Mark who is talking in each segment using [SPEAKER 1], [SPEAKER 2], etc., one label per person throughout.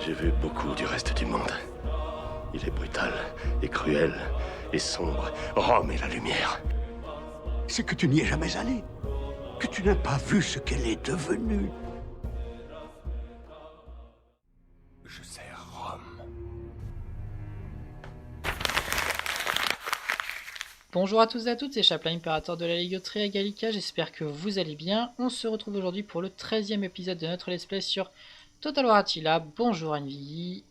[SPEAKER 1] J'ai vu beaucoup du reste du monde. Il est brutal et cruel et sombre. Rome est la lumière.
[SPEAKER 2] C'est que tu n'y es jamais allé. Que tu n'as pas vu ce qu'elle est devenue.
[SPEAKER 1] Je sers Rome.
[SPEAKER 3] Bonjour à tous et à toutes, c'est Chaplin, impérateur de la Légioterie à Gallica, j'espère que vous allez bien. On se retrouve aujourd'hui pour le 13e épisode de notre let's play sur Total War Attila. Bonjour Anvi.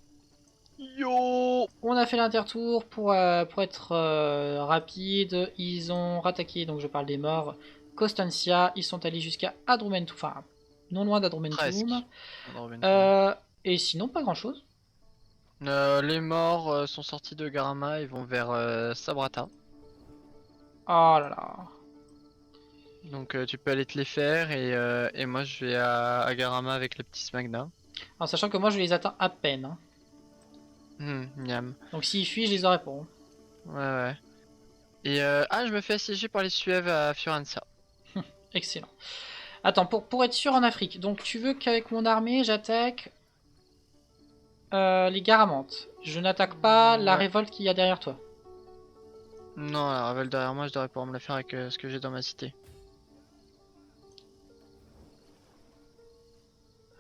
[SPEAKER 4] Yo!
[SPEAKER 3] On a fait l'intertour pour être rapide. Ils ont rattaqué, donc je parle des morts, Constancia. Ils sont allés jusqu'à Adrumentum, enfin non loin
[SPEAKER 4] Presque.
[SPEAKER 3] d'Adrumentum.
[SPEAKER 4] Adrumentum.
[SPEAKER 3] Et sinon pas grand chose.
[SPEAKER 4] Les morts sont sortis de Garama et vont vers Sabrata.
[SPEAKER 3] Oh là là.
[SPEAKER 4] Donc tu peux aller te les faire et moi je vais à Garama avec le petit Smagna.
[SPEAKER 3] En sachant que moi je les atteins à peine. Hein.
[SPEAKER 4] Miam.
[SPEAKER 3] Donc s'ils fuient, je les aurai pas. Hein.
[SPEAKER 4] Ouais. Et je me fais assiéger par les Suèves à Fiorenza.
[SPEAKER 3] Excellent. Attends, pour être sûr en Afrique, donc tu veux qu'avec mon armée j'attaque les Garamantes. Je n'attaque pas la
[SPEAKER 4] Ouais.
[SPEAKER 3] révolte qu'il y a derrière toi.
[SPEAKER 4] Non, la révolte derrière moi, je devrais pouvoir me la faire avec ce que j'ai dans ma cité.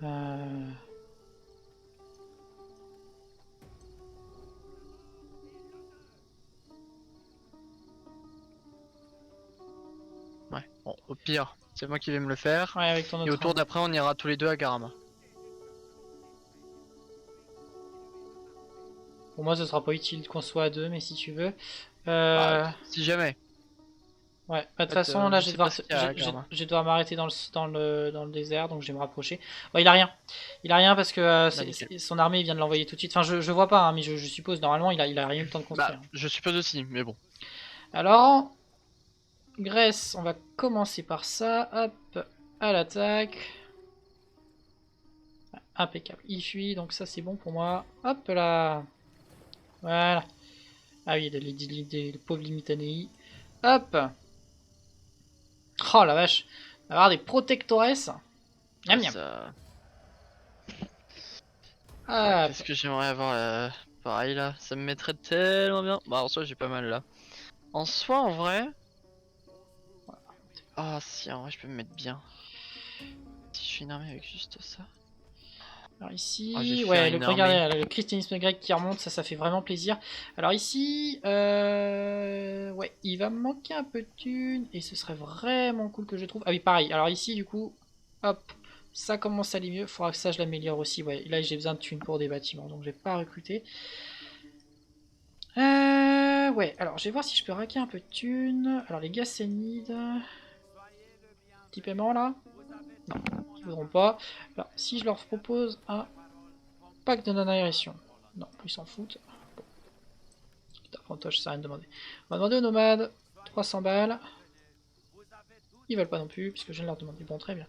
[SPEAKER 3] Euh...
[SPEAKER 4] Ouais, bon, au pire, c'est moi qui vais me le faire.
[SPEAKER 3] Ouais, avec ton
[SPEAKER 4] Et
[SPEAKER 3] autre
[SPEAKER 4] au tour
[SPEAKER 3] arme.
[SPEAKER 4] d'après, on ira tous les deux à Garama.
[SPEAKER 3] Pour moi, ce sera pas utile qu'on soit à deux, mais si tu veux.
[SPEAKER 4] Si jamais.
[SPEAKER 3] Ouais, bah, de toute
[SPEAKER 4] En fait,
[SPEAKER 3] façon, là,
[SPEAKER 4] je sais pas ce qu'il y a à Garama.
[SPEAKER 3] je vais devoir m'arrêter dans le désert, donc je vais me rapprocher. Bon, il a rien. Il a rien parce que
[SPEAKER 4] Nickel.
[SPEAKER 3] son armée il vient de l'envoyer tout de suite. Enfin, je vois pas, hein, mais je suppose, normalement, il a rien eu le temps de construire.
[SPEAKER 4] Bah, je suppose aussi, mais bon.
[SPEAKER 3] Alors, Grèce, on va commencer par ça. Hop, à l'attaque. Impeccable. Il fuit, donc ça c'est bon pour moi. Hop là. Voilà. Ah oui, les pauvres Limitanei. Hop. Oh la vache. On va avoir des protectores. Miam miam.
[SPEAKER 4] Ça...
[SPEAKER 3] Hop.
[SPEAKER 4] Qu'est-ce que j'aimerais avoir pareil là, ça me mettrait tellement bien. Bah en soi j'ai pas mal là. En soi en vrai. Ah si en vrai je peux me mettre bien. Si je fais une armée avec juste ça.
[SPEAKER 3] Alors
[SPEAKER 4] Ah, j'ai
[SPEAKER 3] ici,
[SPEAKER 4] fait
[SPEAKER 3] ouais,
[SPEAKER 4] une
[SPEAKER 3] regardez,
[SPEAKER 4] armée.
[SPEAKER 3] le christianisme grec qui remonte, ça fait vraiment plaisir. Alors ici, ouais, il va me manquer un peu de thunes et ce serait vraiment cool que je trouve. Ah oui, pareil. Alors ici, du coup, hop, ça commence à aller mieux. Faudra que ça je l'améliore aussi. Ouais, là j'ai besoin de thunes pour des bâtiments, donc je vais pas recruter. Ouais, alors je vais voir si je peux raquer un peu de thunes. Alors les Gassanides, petit paiement là. Non, ils voudront pas. Alors si je leur propose un pack de non-agression. Non, ils s'en foutent. Bon. Avantage, ça sert à rien de demander. On va demander aux nomades 300 balles. Ils veulent pas non plus, puisque je viens de leur demander. Bon, très bien.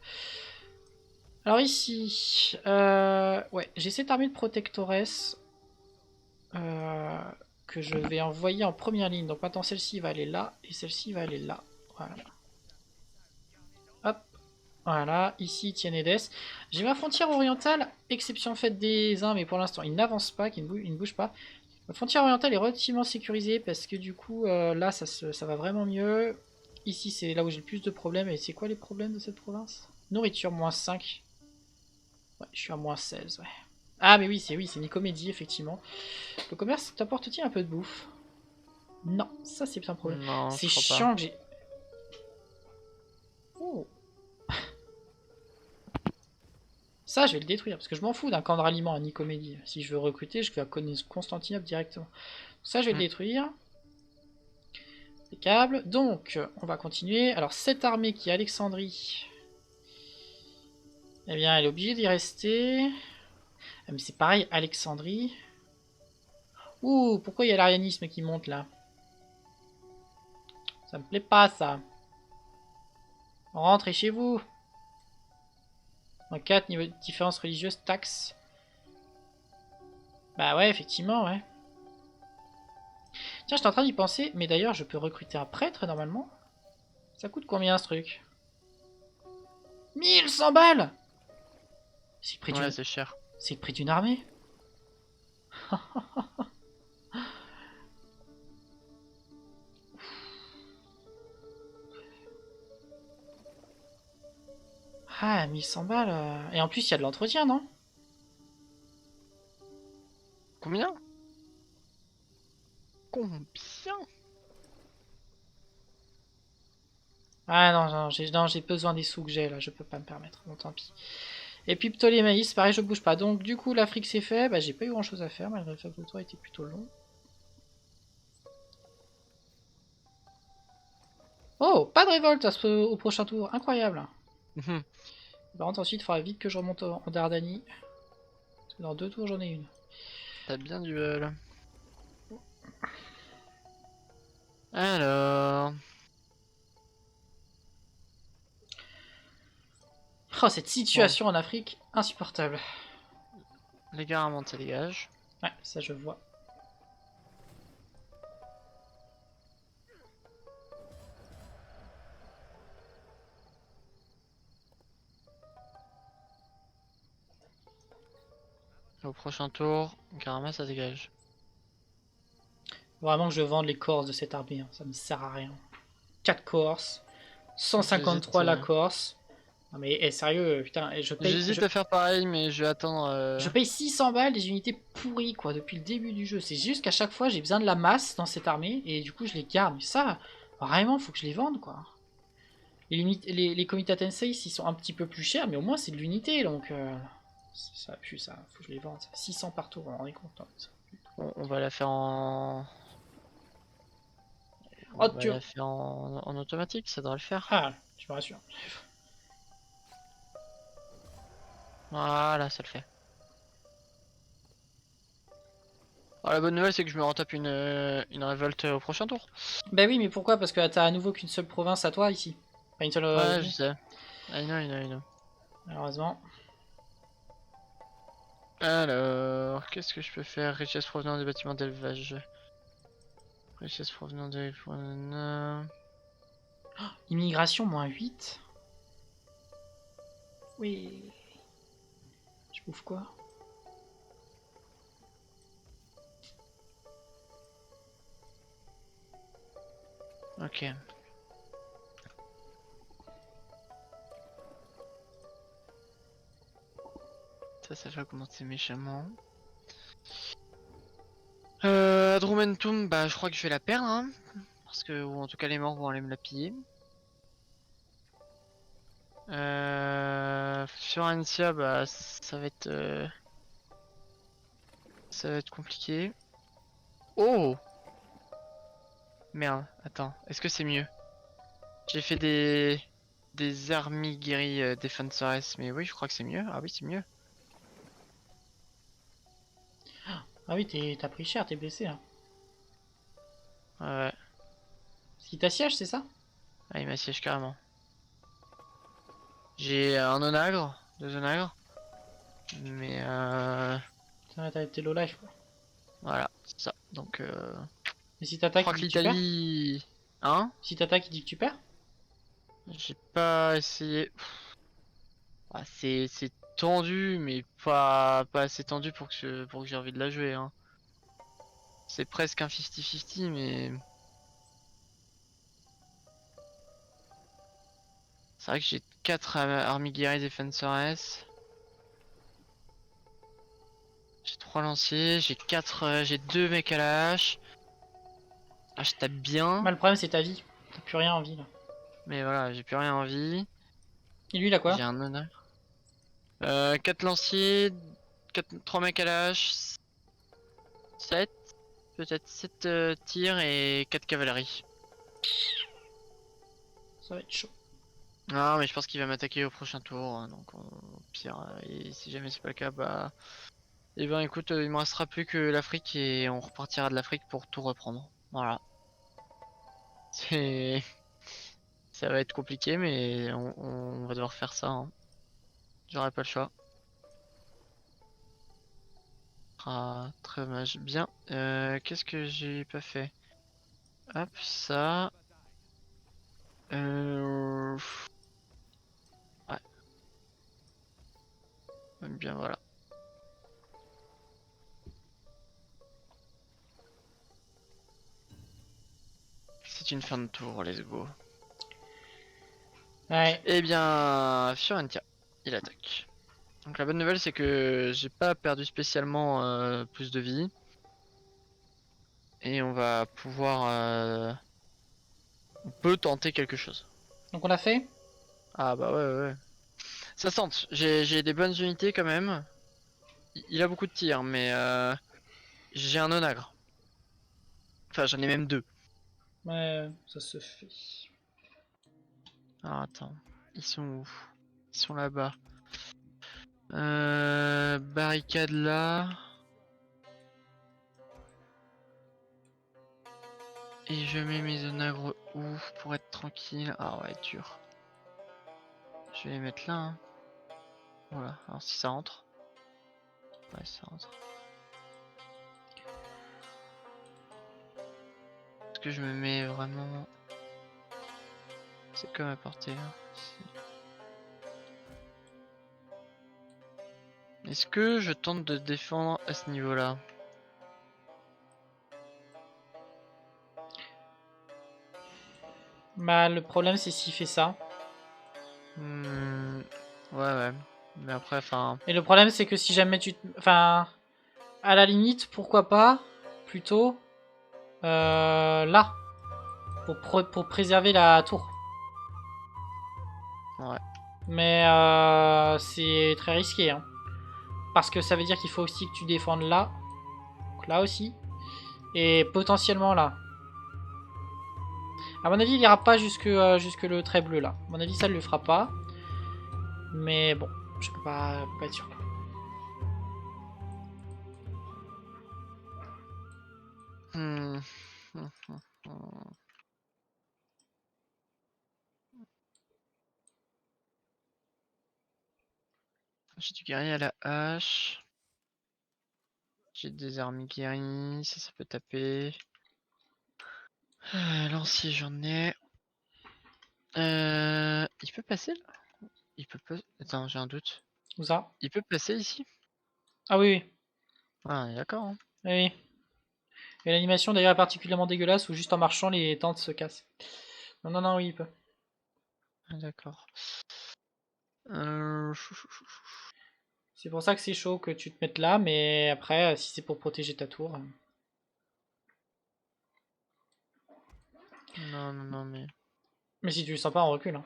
[SPEAKER 3] Alors ici, ouais, j'ai cette armée de protectores que je vais envoyer en première ligne. Donc maintenant, celle-ci va aller là, et celle-ci va aller là. Voilà. Hop. Voilà, ici Tienedes. J'ai ma frontière orientale, exception faite des uns, mais pour l'instant il n'avance pas, il ne bouge pas. La frontière orientale est relativement sécurisée parce que du coup là ça va vraiment mieux. Ici c'est là où j'ai le plus de problèmes. Et c'est quoi les problèmes de cette province? Nourriture, moins 5. Ouais, je suis à moins 16. Ouais. Ah mais oui, c'est Nicomédie effectivement. Le commerce t'apporte-t-il un peu de bouffe? Non, ça c'est un problème.
[SPEAKER 4] Non,
[SPEAKER 3] C'est
[SPEAKER 4] je crois pas.
[SPEAKER 3] chiant que j'ai... Oh. Ça, je vais le détruire, parce que je m'en fous d'un camp de ralliement à Nicomédie. Si je veux recruter, je vais à Constantinople directement. Ça, je vais le détruire. Impeccable. Donc, on va continuer. Alors, cette armée qui est Alexandrie, eh bien, elle est obligée d'y rester. Ah, mais c'est pareil, Alexandrie. Ouh, pourquoi il y a l'arianisme qui monte, là? Ça me plaît pas, ça. Rentrez chez vous. En 4, niveau de différence religieuse, taxe. Bah ouais, effectivement, ouais. Tiens, j'étais en train d'y penser, mais d'ailleurs, je peux recruter un prêtre, normalement. Ça coûte combien, ce truc? 1100 balles! C'est le prix
[SPEAKER 4] Ouais,
[SPEAKER 3] d'une...
[SPEAKER 4] c'est cher.
[SPEAKER 3] C'est le prix d'une armée? Ah, 1100 balles. Et en plus, il y a de l'entretien, non?
[SPEAKER 4] Combien? Combien?
[SPEAKER 3] Ah non, j'ai besoin des sous que j'ai là, je peux pas me permettre. Bon, tant pis. Et puis Ptolémaïs, pareil, je bouge pas. Donc, du coup, l'Afrique c'est fait. Bah, j'ai pas eu grand chose à faire, malgré le fait que le tour était plutôt long. Oh, pas de révolte au prochain tour, incroyable.
[SPEAKER 4] Mhm.
[SPEAKER 3] Par contre, ensuite, il faudra vite que je remonte en Dardanie. Parce que dans 2 tours, j'en ai une.
[SPEAKER 4] T'as bien du bol. Alors...
[SPEAKER 3] Oh, cette
[SPEAKER 4] Bon,
[SPEAKER 3] situation en Afrique, insupportable.
[SPEAKER 4] les gars remontent, ça dégage.
[SPEAKER 3] Ouais, ça je vois.
[SPEAKER 4] Au prochain tour, Karama, ça dégage.
[SPEAKER 3] Vraiment que je vende les Corses de cette armée, hein. Ça me sert à rien. 4 Corses,
[SPEAKER 4] J'hésite
[SPEAKER 3] 153 la Corse. Non mais sérieux, putain, et
[SPEAKER 4] j'hésite à faire pareil, mais je vais attendre...
[SPEAKER 3] je paye 600 balles des unités pourries quoi depuis le début du jeu. C'est juste qu'à chaque fois j'ai besoin de la masse dans cette armée et du coup je les garde. Mais ça, vraiment, faut que je les vende quoi. Les Komitas Tensei ils sont un petit peu plus chers, mais au moins c'est de l'unité donc ça pue ça, faut que je les vende. 600 par tour, on en est compte. Hein.
[SPEAKER 4] On va la faire en...
[SPEAKER 3] Oh,
[SPEAKER 4] On va la faire en automatique, ça devrait le faire.
[SPEAKER 3] Ah, tu me rassures.
[SPEAKER 4] Voilà, ça le fait. Alors, la bonne nouvelle, c'est que je me retape une révolte au prochain tour.
[SPEAKER 3] Bah oui, mais pourquoi? Parce que t'as à nouveau qu'une seule province à toi ici. Pas une seule
[SPEAKER 4] Ouais, je
[SPEAKER 3] ville.
[SPEAKER 4] sais. I know.
[SPEAKER 3] Malheureusement.
[SPEAKER 4] Alors, qu'est-ce que je peux faire? Richesse provenant des bâtiments d'élevage. Richesse provenant des...
[SPEAKER 3] Immigration moins 8. Oui. Je bouffe quoi?
[SPEAKER 4] Ok. Ça va commencer méchamment. Adrumentum, bah je crois que je vais la perdre, hein, parce que, ou en tout cas les morts vont aller me la piller. Fiorentia, bah ça va être compliqué. Oh! Merde, attends, est-ce que c'est mieux? J'ai fait des Armigiri Defensores, mais oui, je crois que c'est mieux. Ah oui, c'est mieux.
[SPEAKER 3] Ah oui, t'as pris cher, t'es blessé là.
[SPEAKER 4] Ouais,
[SPEAKER 3] Ce qui t'assiège, c'est ça?
[SPEAKER 4] ah, il m'assiège carrément. J'ai un onagre, 2 onagres, mais
[SPEAKER 3] T'as été low life quoi.
[SPEAKER 4] voilà, c'est ça. Donc,
[SPEAKER 3] Mais si
[SPEAKER 4] je
[SPEAKER 3] t'attaques,
[SPEAKER 4] crois
[SPEAKER 3] il
[SPEAKER 4] que
[SPEAKER 3] dit que tu perds?
[SPEAKER 4] l'Italie... Hein?
[SPEAKER 3] Si t'attaques, il dit que tu perds?
[SPEAKER 4] J'ai pas essayé. Ah, c'est tendu, mais pas assez tendu pour que j'ai envie de la jouer, hein. C'est presque un 50-50, mais... C'est vrai que j'ai 4 Armigeri Defensores. J'ai 3 lanciers, j'ai 2 mecs à la hache. Ah, je tape bien,
[SPEAKER 3] Bah le problème c'est ta vie. T'as plus rien en vie là.
[SPEAKER 4] mais voilà, j'ai plus rien en vie.
[SPEAKER 3] Et lui il a
[SPEAKER 4] J'ai
[SPEAKER 3] quoi?
[SPEAKER 4] un honneur. 4 lanciers, 3 mecs à la hache, 7, peut-être 7 tirs et 4 cavaleries.
[SPEAKER 3] Ça va être chaud.
[SPEAKER 4] Non, mais je pense qu'il va m'attaquer au prochain tour, hein, donc au pire, et si jamais c'est pas le cas, bah... Eh ben écoute, il me restera plus que l'Afrique et on repartira de l'Afrique pour tout reprendre. Voilà. C'est... Ça va être compliqué, mais on va devoir faire ça, hein. J'aurai pas le choix. Ah, très dommage. Bien. Qu'est-ce que j'ai pas fait? Hop, ça. Euh... Ouais, bien voilà. une fin de tour, let's go.
[SPEAKER 3] Ouais.
[SPEAKER 4] Eh bien, Fiorentia, il attaque. Donc la bonne nouvelle c'est que j'ai pas perdu spécialement plus de vie. Et on va pouvoir... on peut tenter quelque chose.
[SPEAKER 3] Donc on l'a fait?
[SPEAKER 4] Ah bah ouais. Ça tente, j'ai des bonnes unités quand même. Il a beaucoup de tirs, mais j'ai un onagre. Enfin j'en ai même 2.
[SPEAKER 3] Ouais, ça se fait.
[SPEAKER 4] Alors attends, ils sont où? Ils sont là-bas. Barricade là. Et je mets mes onagres où pour être tranquille? Ah ouais, dur. Je vais les mettre là. Hein. Voilà, alors si ça rentre. Ouais, ça rentre. Est-ce que je me mets vraiment... C'est comme à portée là. Est-ce que je tente de défendre à ce niveau-là?
[SPEAKER 3] Bah, le problème, c'est s'il fait ça.
[SPEAKER 4] Ouais. Mais après, enfin...
[SPEAKER 3] Et le problème, c'est que si jamais tu... Enfin, à la limite, pourquoi pas, plutôt, là, pour préserver la tour.
[SPEAKER 4] Ouais.
[SPEAKER 3] Mais c'est très risqué, hein. Parce que ça veut dire qu'il faut aussi que tu défendes là. Donc là aussi. Et potentiellement là. À mon avis, il ira pas jusque le trait bleu là. À mon avis, ça ne le fera pas. Mais bon, je peux pas être sûr.
[SPEAKER 4] Hmm. J'ai du guerrier à la hache. J'ai des armes guéries, ça peut taper. Lancier j'en ai. Il peut passer là? Il peut pas... Attends, j'ai un doute.
[SPEAKER 3] Où ça?
[SPEAKER 4] Il peut passer ici?
[SPEAKER 3] Ah oui, oui.
[SPEAKER 4] Ah, d'accord. Hein.
[SPEAKER 3] Oui. Et l'animation d'ailleurs est particulièrement dégueulasse où juste en marchant les tentes se cassent. Non, oui, il peut.
[SPEAKER 4] Ah, d'accord.
[SPEAKER 3] C'est pour ça que c'est chaud que tu te mettes là, mais après, si c'est pour protéger ta tour.
[SPEAKER 4] Non, mais...
[SPEAKER 3] Mais si tu le sens pas, on recule. Hein.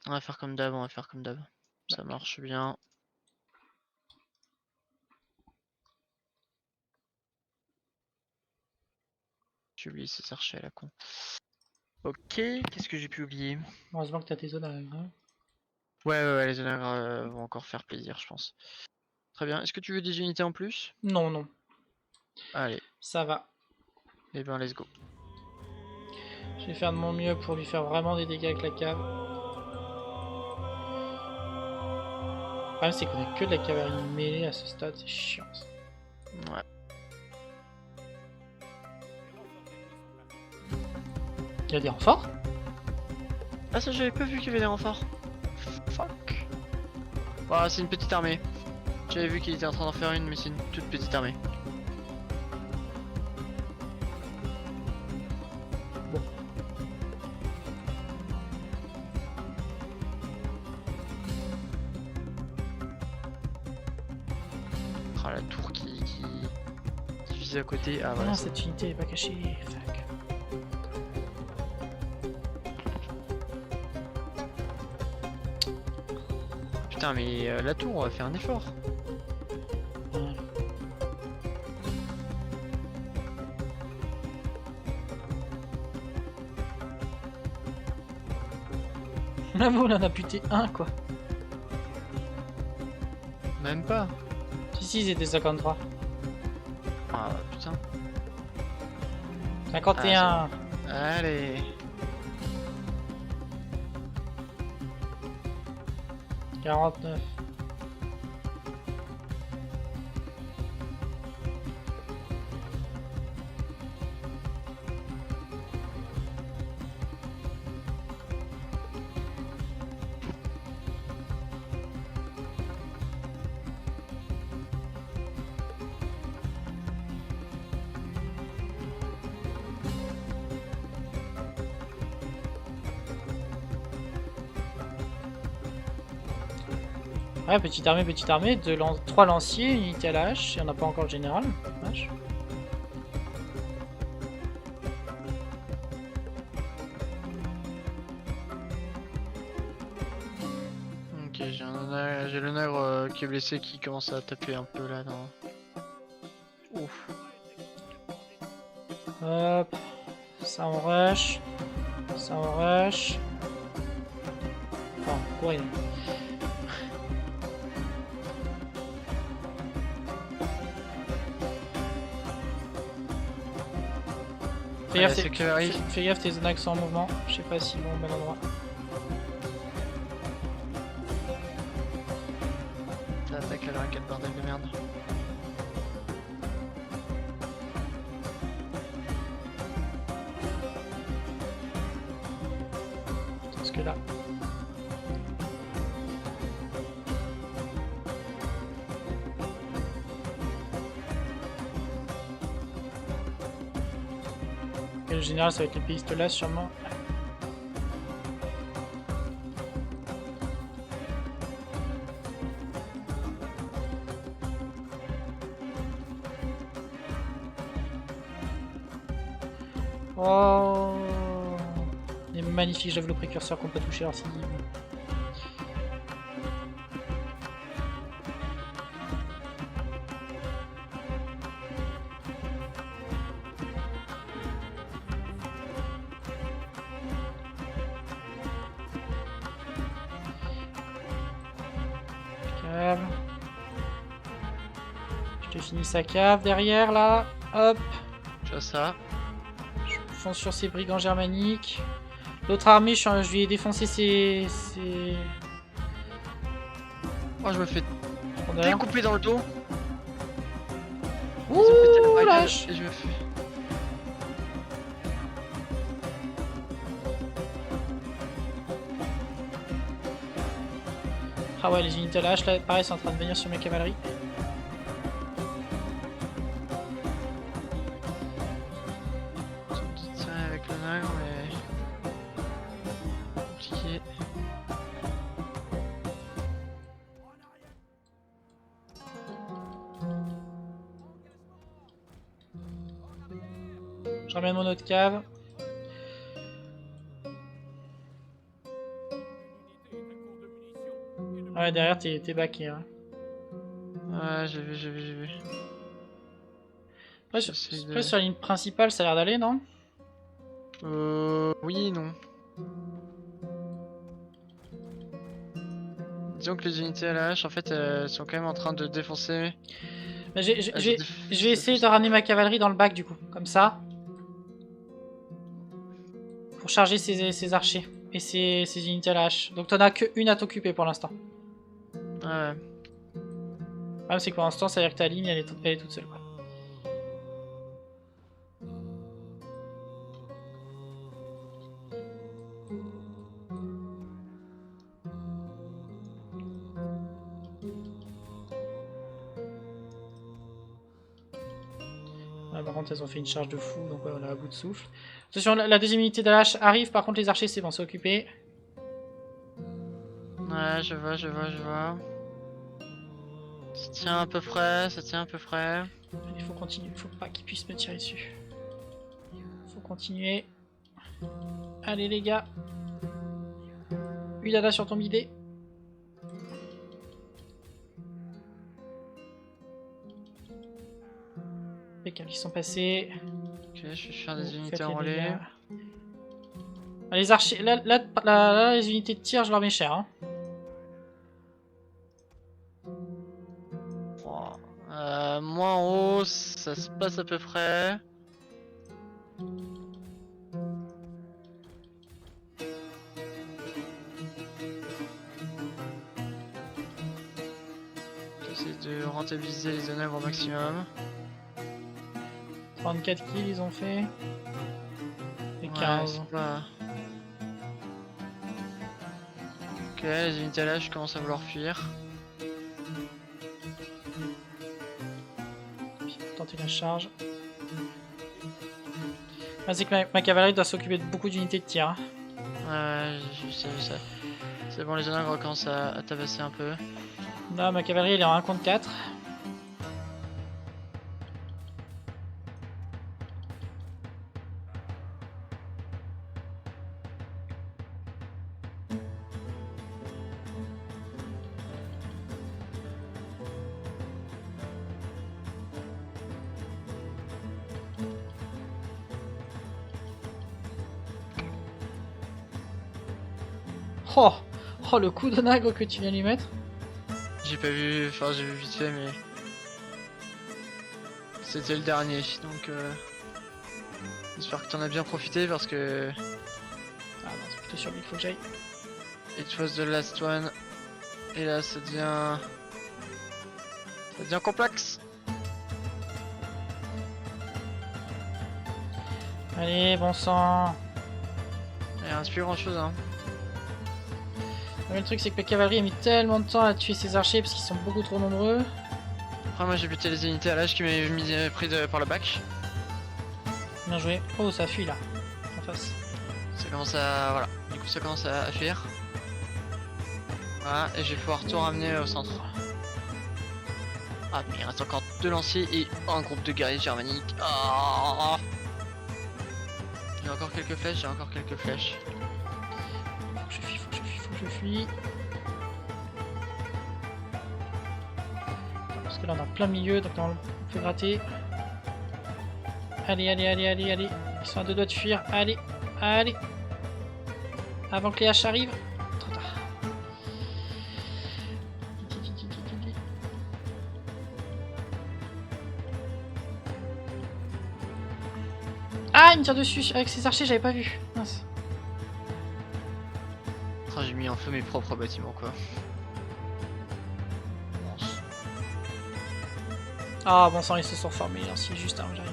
[SPEAKER 4] On va faire comme d'hab, Ça marche bien. J'ai oublié ces archers à la con. Ok, qu'est-ce que j'ai pu oublier?
[SPEAKER 3] Heureusement que t'as tes zones à hein.
[SPEAKER 4] Ouais, les onagres vont encore faire plaisir, je pense. Très bien, est-ce que tu veux des unités en plus?
[SPEAKER 3] Non.
[SPEAKER 4] Allez,
[SPEAKER 3] Ça va.
[SPEAKER 4] et ben let's go.
[SPEAKER 3] Je vais faire de mon mieux pour lui faire vraiment des dégâts avec la cave. Le problème, c'est qu'on a que de la cavalerie mêlée à ce stade, c'est chiant. Ça.
[SPEAKER 4] Ouais.
[SPEAKER 3] Il y a des renforts?
[SPEAKER 4] Ah ça j'avais pas vu qu'il y avait des renforts. Fuck. Voilà, c'est une petite armée. J'avais vu qu'il était en train d'en faire une, mais c'est une toute petite armée.
[SPEAKER 3] Bon.
[SPEAKER 4] Ah la tour qui vise à côté. Ah voilà.
[SPEAKER 3] Non, cette unité est pas cachée. Fuck.
[SPEAKER 4] Putain mais la tour fait un effort.
[SPEAKER 3] Ouais. Là, on en a buté un, quoi.
[SPEAKER 4] Même pas.
[SPEAKER 3] Si, ils étaient 53.
[SPEAKER 4] Ah putain.
[SPEAKER 3] 51.
[SPEAKER 4] Allez.
[SPEAKER 3] Ah, 49. Ouais, petite armée, trois lanciers, une unité à la hache, et on n'a pas encore le général. Dommage.
[SPEAKER 4] Ok, j'ai le nègre qui est blessé qui commence à taper un peu là dans. Ouf.
[SPEAKER 3] Hop, ça on rush, ça on rush. Enfin, courir. Fais
[SPEAKER 4] Ah,
[SPEAKER 3] gaffe,
[SPEAKER 4] la cavalerie.
[SPEAKER 3] fais gaffe, tes zonags sont en mouvement. Je sais pas s'ils vont au bon endroit.
[SPEAKER 4] Ça attaque à la raquette, bordel de merde.
[SPEAKER 3] Parce que là. Et le général, ça va être les pistes là, sûrement. Oh, les magnifiques javelots précurseurs qu'on peut toucher leur cible. Cave. Je te finis sa cave derrière là. Hop.
[SPEAKER 4] Tu vois ça.
[SPEAKER 3] Je fonce sur ces brigands germaniques. L'autre armée, je vais défoncer ses...
[SPEAKER 4] Moi je me fais
[SPEAKER 3] rondeurs.
[SPEAKER 4] découper dans le dos.
[SPEAKER 3] Ouh,
[SPEAKER 4] Ils ont pété la barricade
[SPEAKER 3] lâche.
[SPEAKER 4] et je me fais.
[SPEAKER 3] Ah ouais, les unités à la hache là, pareil, sont en train de venir sur mes cavaleries.
[SPEAKER 4] J'ai une petite tirée avec le nègre, mais. Compliqué.
[SPEAKER 3] Je ramène mon autre cave. Ouais, derrière, t'es backé. Hein.
[SPEAKER 4] Ouais, j'ai vu.
[SPEAKER 3] Après, sur la ligne principale, ça a l'air d'aller, non?
[SPEAKER 4] Oui et non. Disons que les unités à la hache, en fait, elles sont quand même en train de défoncer.
[SPEAKER 3] Bah, je vais essayer de ramener ma cavalerie dans le bac, du coup. Comme ça. Pour charger ses archers. Et ses unités à la hache. Donc t'en as qu'une à t'occuper pour l'instant.
[SPEAKER 4] Ouais.
[SPEAKER 3] Le problème, c'est que pour l'instant, ça veut dire que ta ligne, elle est toute seule, quoi. Ah, par contre, elles ont fait une charge de fou, donc ouais, on est à bout de souffle. Attention, la deuxième unité de la hache arrive, par contre, les archers, c'est bon, c'est occupé.
[SPEAKER 4] Ouais, je vois. Ça tient à peu près,
[SPEAKER 3] Il faut continuer, il faut pas qu'ils puissent me tirer dessus. Faut continuer. Allez, les gars. Udada sur ton bidet. Impeccable, ils sont passés.
[SPEAKER 4] Ok, je vais faire des
[SPEAKER 3] Faites
[SPEAKER 4] unités
[SPEAKER 3] les
[SPEAKER 4] en relais.
[SPEAKER 3] dégâts. Ah, les archers, là, les unités de tir, je leur mets cher. Hein.
[SPEAKER 4] Moi en haut, ça se passe à peu près. J'essaie de rentabiliser les œuvres au maximum.
[SPEAKER 3] 34 kills, ils ont fait. Et
[SPEAKER 4] Ouais,
[SPEAKER 3] 15.
[SPEAKER 4] c'est pas... Ok, les unités là, je commence à vouloir fuir.
[SPEAKER 3] Puis, tenter la charge. Ah, c'est que ma cavalerie doit s'occuper de beaucoup d'unités de tir. Hein.
[SPEAKER 4] Ouais, j'ai vu ça. C'est bon, les œuvres commencent à tabasser un peu.
[SPEAKER 3] Là, ma cavalerie, elle est en 1 contre 4. Oh, oh, le coup de nagre que tu viens lui mettre.
[SPEAKER 4] J'ai pas vu, enfin j'ai vu vite fait mais... C'était le dernier, donc j'espère que t'en as bien profité parce que...
[SPEAKER 3] Ah non, c'est plutôt sur lui qu'il faut que j'aille.
[SPEAKER 4] It was the last one. Et là ça devient... Ça devient complexe.
[SPEAKER 3] Allez, bon sang.
[SPEAKER 4] Il reste plus grand chose hein.
[SPEAKER 3] Le truc, c'est que la cavalerie a mis tellement de temps à tuer ses archers parce qu'ils sont beaucoup trop nombreux.
[SPEAKER 4] Après moi j'ai buté les unités à l'âge qui m'avaient pris par le bac.
[SPEAKER 3] Bien joué. Oh, ça fuit là. En face.
[SPEAKER 4] Ça commence à... Voilà. Du coup ça commence à fuir. Voilà, et je vais pouvoir tout ramener au centre. Ah mais il reste encore 2 lanciers et un groupe de guerriers germaniques. Oh, j'ai encore quelques flèches, j'ai encore quelques flèches.
[SPEAKER 3] Faut que je fuis, faut que je fuis, faut que je fuis. Parce que là on est en plein milieu, donc on peut gratter. Allez, allez, allez, allez, allez. Ils sont à 2 doigts de fuir. Allez, allez. Avant que les haches arrivent. Trop tard. Ah, il me tire dessus avec ses archers, j'avais pas vu. Mince.
[SPEAKER 4] Oh, j'ai mis en feu mes propres bâtiments quoi.
[SPEAKER 3] Ah, bon sang, ils se sont formés ainsi juste avant que j'arrive.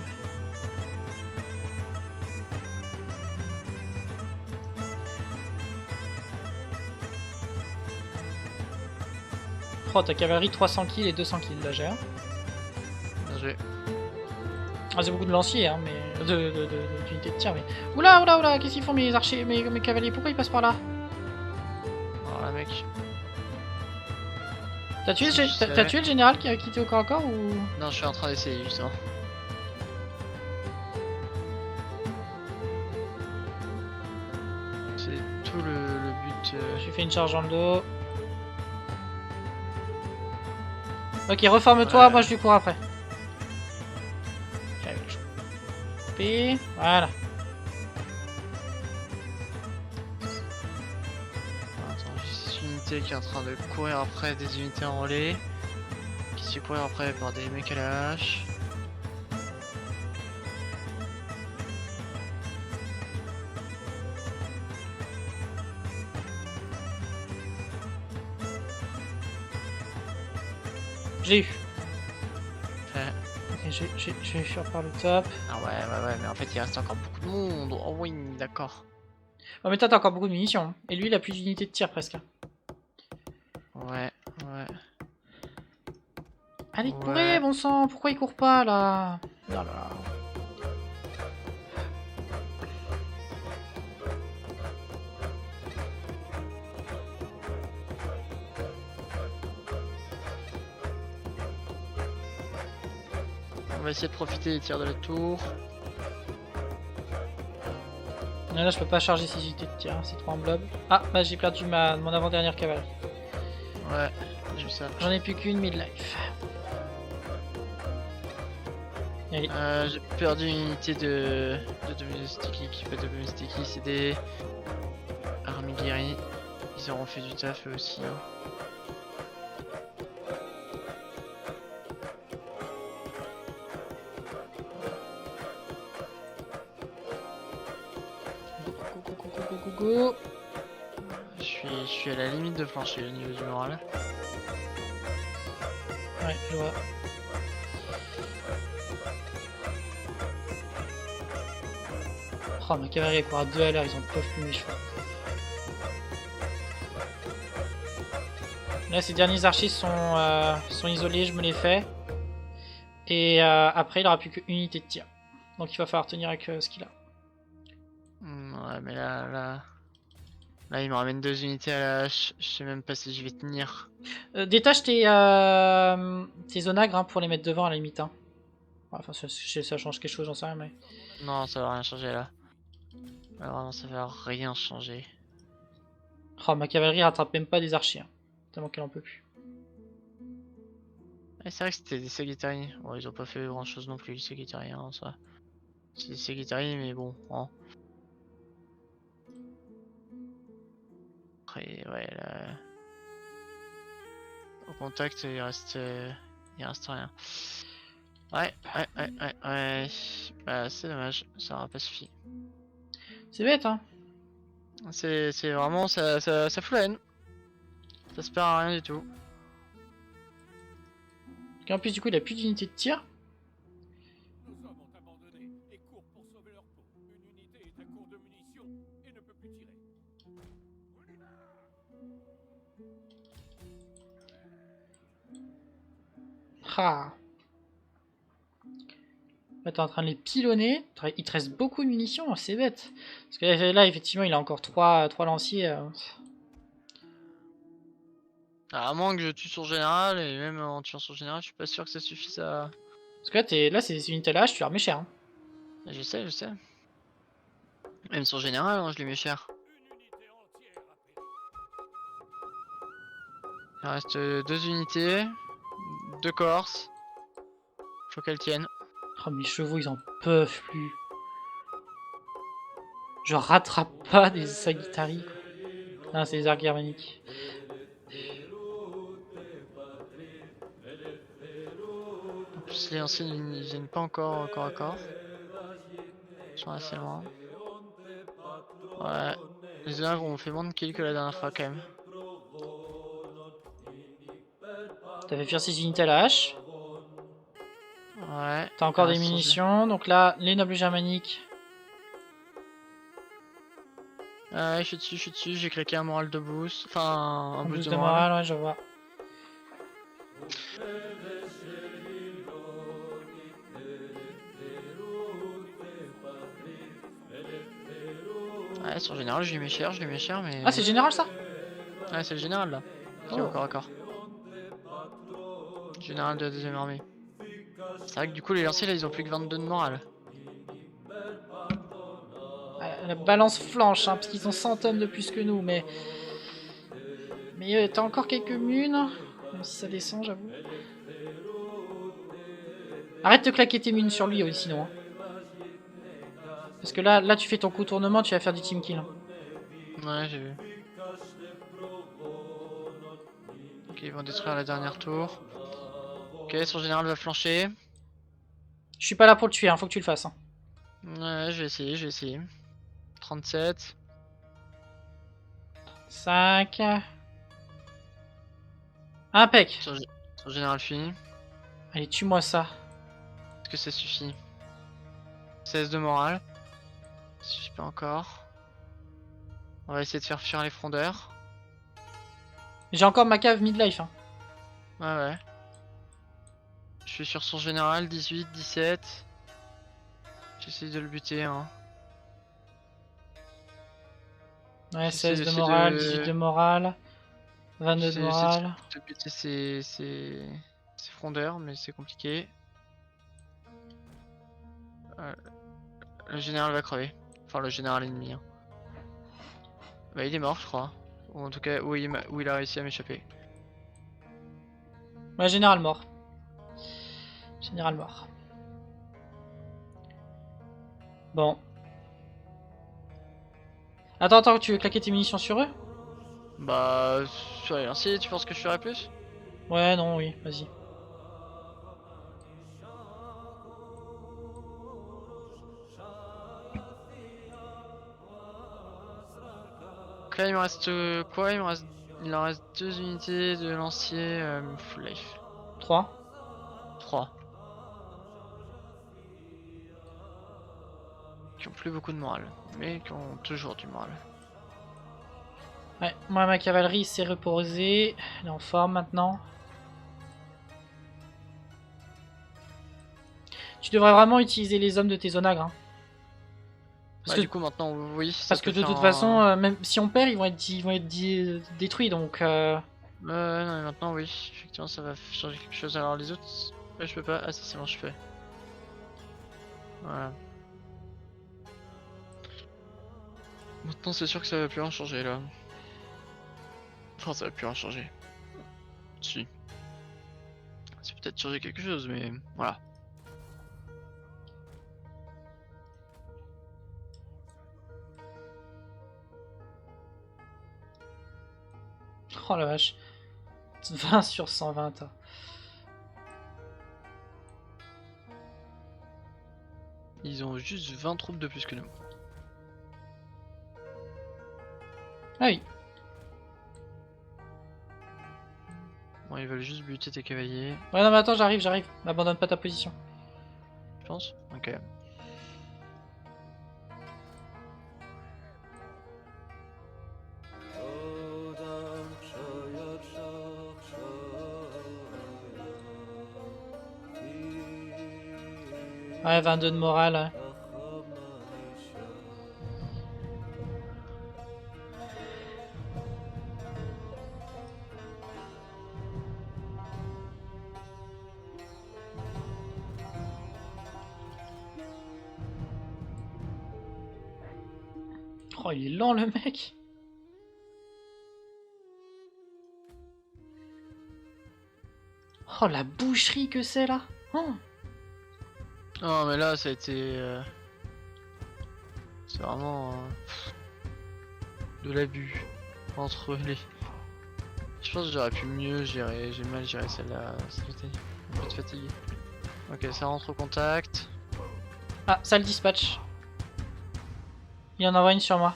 [SPEAKER 3] Oh, ta cavalerie 300 kills et 200 kills là, j'ai.
[SPEAKER 4] Bien joué.
[SPEAKER 3] Ah, c'est beaucoup de lanciers, hein, mais. D'unités de tir, mais. Oula, oula, oula, qu'est-ce qu'ils font mes archers, mes cavaliers? Pourquoi ils passent par là?
[SPEAKER 4] Voilà mec.
[SPEAKER 3] T'as tué,
[SPEAKER 4] Si,
[SPEAKER 3] t'as tué le général qui était au corps à corps ou.
[SPEAKER 4] Non, je suis en train d'essayer justement. C'est tout le but.
[SPEAKER 3] J'ai fait une charge dans le dos. Ok, reforme-toi,
[SPEAKER 4] Ouais.
[SPEAKER 3] moi je lui cours après. J'avais le choper. Voilà.
[SPEAKER 4] Attends, juste une unité qui est en train de courir après des unités en relais. Qui se fait courir après par des mecs à la hache.
[SPEAKER 3] J'ai eu.
[SPEAKER 4] Ouais.
[SPEAKER 3] Ok, je vais faire par le top.
[SPEAKER 4] Ah ouais, mais en fait il reste encore beaucoup de monde. Oh oui, d'accord.
[SPEAKER 3] Oh, mais toi, t'as encore beaucoup de munitions. Hein. Et lui, il a plus d'unités de tir presque.
[SPEAKER 4] Ouais.
[SPEAKER 3] Allez,
[SPEAKER 4] Ouais.
[SPEAKER 3] courez, bon sang. Pourquoi il court pas là? Oh là là.
[SPEAKER 4] On va essayer de profiter des tirs de la tour.
[SPEAKER 3] Là, je peux pas charger ces unités de tir, hein, c'est trop en blob. Ah, bah j'ai perdu mon avant-dernière cavalerie.
[SPEAKER 4] Ouais, j'ai vu ça.
[SPEAKER 3] J'en ai plus qu'une midlife. Allez.
[SPEAKER 4] J'ai perdu une unité de domestique qui fait de domestique, c'est des armées guéries. Ils auront fait du taf eux aussi. Hein.
[SPEAKER 3] Go.
[SPEAKER 4] Je suis à la limite de flancher au niveau du moral.
[SPEAKER 3] Ouais, je vois. Oh, ma cavalerie est pour à 2 à l'heure, ils en peuvent plus mes chevaux. Là, ces derniers archers sont isolés, je me les fais. Et après, il aura plus qu'une unité de tir. Donc il va falloir tenir avec ce qu'il a.
[SPEAKER 4] Ouais, mais là... Là, il me ramène 2 unités à la hache. Je sais même pas si je vais tenir.
[SPEAKER 3] Détache tes onagres hein, pour les mettre devant à la limite. Hein. Enfin, ça change quelque chose, j'en sais rien, mais.
[SPEAKER 4] Non, ça va rien changer là. Là, vraiment, ça va rien changer.
[SPEAKER 3] Oh, ma cavalerie rattrape même pas des archers. Hein. Tellement qu'elle en peut plus.
[SPEAKER 4] Ouais, c'est vrai que c'était des Sagittari. Bon, ils ont pas fait grand chose non plus, les Sagittari, hein, ça. C'est des Sagittari, mais bon, hein. Après, ouais, là... Au contact, il reste rien. Ouais. Bah, c'est dommage, ça aura pas suffi.
[SPEAKER 3] C'est bête, hein.
[SPEAKER 4] C'est vraiment, ça fout la haine. Ça se perd à rien du tout.
[SPEAKER 3] Et en plus, du coup, il a plus d'unité de tir.
[SPEAKER 5] Nos hommes ont abandonné et courent pour sauver leur peau. Une unité est à court de munitions et ne peut plus tirer.
[SPEAKER 3] Ah. Là, t'es en train de les pilonner. Il te reste beaucoup de munitions, c'est bête. Parce que là, effectivement, il a encore 3 lanciers.
[SPEAKER 4] À moins que je tue son général, et même en tuant son général, je suis pas sûr que ça suffise à...
[SPEAKER 3] Parce que là, c'est des unités à la hache, tu la remets cher. Hein.
[SPEAKER 4] Je sais. Même son général, hein, je lui mets cher.
[SPEAKER 5] Une unité entière a péri.
[SPEAKER 4] Il reste 2 unités, 2 Corses. Faut qu'elles tiennent.
[SPEAKER 3] Oh, mes chevaux, ils en peuvent plus. Je rattrape pas des Sagittari. Non, c'est des arcs germaniques.
[SPEAKER 4] En plus, les anciens ils viennent pas encore corps à corps. Ils sont assez loin. Ouais. Les ogres ont fait moins de kills que la dernière fois quand même.
[SPEAKER 3] T'as fait fuir ces unités à la hache.
[SPEAKER 4] Ouais.
[SPEAKER 3] T'as encore
[SPEAKER 4] Ah,
[SPEAKER 3] des
[SPEAKER 4] sans-
[SPEAKER 3] munitions. Donc là, les nobles germaniques.
[SPEAKER 4] Ah ouais, je suis dessus, j'ai claqué un moral de boost. Enfin, un
[SPEAKER 3] En
[SPEAKER 4] boost
[SPEAKER 3] boost
[SPEAKER 4] de
[SPEAKER 3] de
[SPEAKER 4] moral.
[SPEAKER 3] morale, ouais, je vois.
[SPEAKER 4] Ouais, sur le général, je lui mets cher, mais...
[SPEAKER 3] Ah, c'est général ça?
[SPEAKER 4] Ouais, c'est le général là. Qui est
[SPEAKER 3] Oh.
[SPEAKER 4] au corps à corps. Général de la deuxième armée. C'est vrai que du coup, les lanciers là, ils ont plus que 22 de morale.
[SPEAKER 3] La balance flanche, hein, parce qu'ils ont 100 hommes de plus que nous, mais... Mais t'as encore quelques munes, même si ça descend, j'avoue. Arrête de claquer tes munes sur lui, oui, sinon. Hein. Parce que là, tu fais ton contournement, tu vas faire du team kill. Hein.
[SPEAKER 4] Ouais, j'ai vu. Ok, ils vont détruire la dernière tour. Ok, son général va flancher.
[SPEAKER 3] Je suis pas là pour le tuer, hein, faut que tu le fasses. Hein.
[SPEAKER 4] Ouais, je vais essayer. 37.
[SPEAKER 3] 5... Impec.
[SPEAKER 4] Son général fini.
[SPEAKER 3] Allez, tue-moi ça.
[SPEAKER 4] Est-ce que ça suffit? 16 de morale. Ça suffit pas encore. On va essayer de faire fuir les frondeurs.
[SPEAKER 3] J'ai encore ma cave midlife. Hein.
[SPEAKER 4] Ouais. Je suis sur son général, 18, 17. J'essaie de le buter, hein.
[SPEAKER 3] Ouais,
[SPEAKER 4] J'essaie
[SPEAKER 3] 16 de
[SPEAKER 4] de-
[SPEAKER 3] morale, 18 de morale, 22 de
[SPEAKER 4] J'essaie
[SPEAKER 3] morale.
[SPEAKER 4] de buter ces frondeurs, mais c'est compliqué. Le général va crever. Enfin, le général ennemi. Hein. Bah, il est mort, je crois. Ou en tout cas, où il a réussi à m'échapper.
[SPEAKER 3] Ouais, général mort. Général mort. Bon. Attends, tu veux claquer tes munitions sur eux?
[SPEAKER 4] Bah, sur les lanciers, tu penses que je ferais plus?
[SPEAKER 3] Ouais, non, oui, vas-y.
[SPEAKER 4] Donc là, il me reste quoi? Il en reste 2 unités de lanciers full life.
[SPEAKER 3] 3.
[SPEAKER 4] 3. Qui ont plus beaucoup de morale, mais qui ont toujours du moral.
[SPEAKER 3] Ouais, moi ma cavalerie s'est reposée. Elle est en forme maintenant. Tu devrais vraiment utiliser les hommes de tes onagres. Hein.
[SPEAKER 4] Bah,
[SPEAKER 3] que-
[SPEAKER 4] du coup, maintenant, oui. ça
[SPEAKER 3] Parce que
[SPEAKER 4] peut
[SPEAKER 3] de
[SPEAKER 4] faire
[SPEAKER 3] toute
[SPEAKER 4] un-
[SPEAKER 3] façon, même si on perd, ils vont être détruits, donc...
[SPEAKER 4] Non, mais maintenant, oui. Effectivement, ça va changer quelque chose. Alors, les autres, ouais, je peux pas. Ah, si, c'est bon, je peux. Voilà. Maintenant, c'est sûr que ça va plus en changer là. Enfin, ça va plus en changer. Si. C'est peut-être changer quelque chose, mais voilà.
[SPEAKER 3] Oh la vache. 20 sur 120. Hein.
[SPEAKER 4] Ils ont juste 20 troupes de plus que nous.
[SPEAKER 3] Ah oui.
[SPEAKER 4] Bon, ils veulent juste buter tes cavaliers,
[SPEAKER 3] Ouais, non, mais attends, j'arrive. N'abandonne pas ta position.
[SPEAKER 4] je pense. Ok.
[SPEAKER 3] Ouais, 22 de morale. Hein. Oh, il est lent le mec. Oh, la boucherie que c'est là. Oh.
[SPEAKER 4] Non, mais là, ça a été. C'est vraiment. De l'abus. Entre les. Je pense que j'aurais pu mieux gérer. J'ai mal géré celle-là. J'étais un peu de fatigué. Ok, ça rentre au contact.
[SPEAKER 3] Ah, ça le dispatch. Il en envoie une sur moi.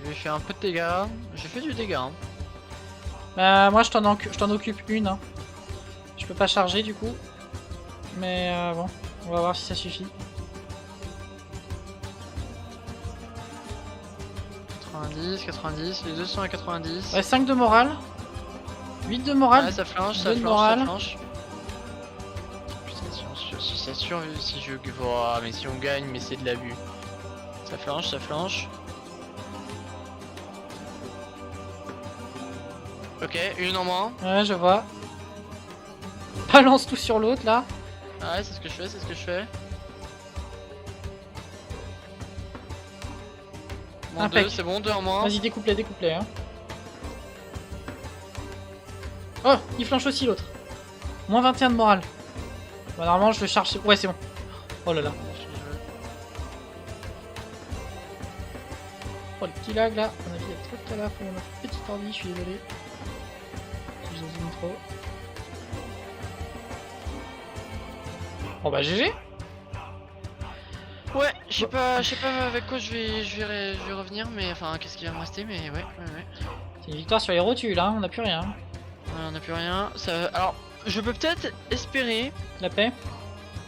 [SPEAKER 4] Je vais faire un peu de dégâts. J'ai fait du dégât. Hein.
[SPEAKER 3] Moi, je t'en occupe une. Hein. Je peux pas charger du coup. Mais bon, on va voir si ça suffit.
[SPEAKER 4] 90, 90, les deux sont à 90.
[SPEAKER 3] Ouais, 5 de morale. 8 de morale.
[SPEAKER 4] Ouais, ça flanche, ça
[SPEAKER 3] deux de
[SPEAKER 4] flanche,
[SPEAKER 3] morale.
[SPEAKER 4] ça flanche. Putain, si ça survit, si je... Oh, mais si on gagne, mais c'est de l'abus. Ça flanche, ça flanche. Ok, une en moins.
[SPEAKER 3] Ouais, je vois. Balance tout sur l'autre là.
[SPEAKER 4] Ah ouais, c'est ce que je fais, c'est ce que je fais. Bon,
[SPEAKER 3] Impec.
[SPEAKER 4] deux, c'est bon, deux en moins.
[SPEAKER 3] Vas-y, découpe-les. Hein. Oh, il flanche aussi l'autre. Moins 21 de morale. Bah, normalement, je le charge. Ouais, c'est bon. Oh là là. Oh, le petit lag là. On a vu, il y a trop de calaf pour notre petit ordi, je suis désolé. Si je zoome trop. Bon bah, GG.
[SPEAKER 4] Ouais, je sais pas avec quoi je vais revenir, mais enfin, qu'est-ce qui va me rester, mais ouais.
[SPEAKER 3] C'est une victoire sur les rotules, hein. On n'a plus rien.
[SPEAKER 4] Ouais, on n'a plus rien. Ça... Alors, je peux peut-être espérer.
[SPEAKER 3] La paix.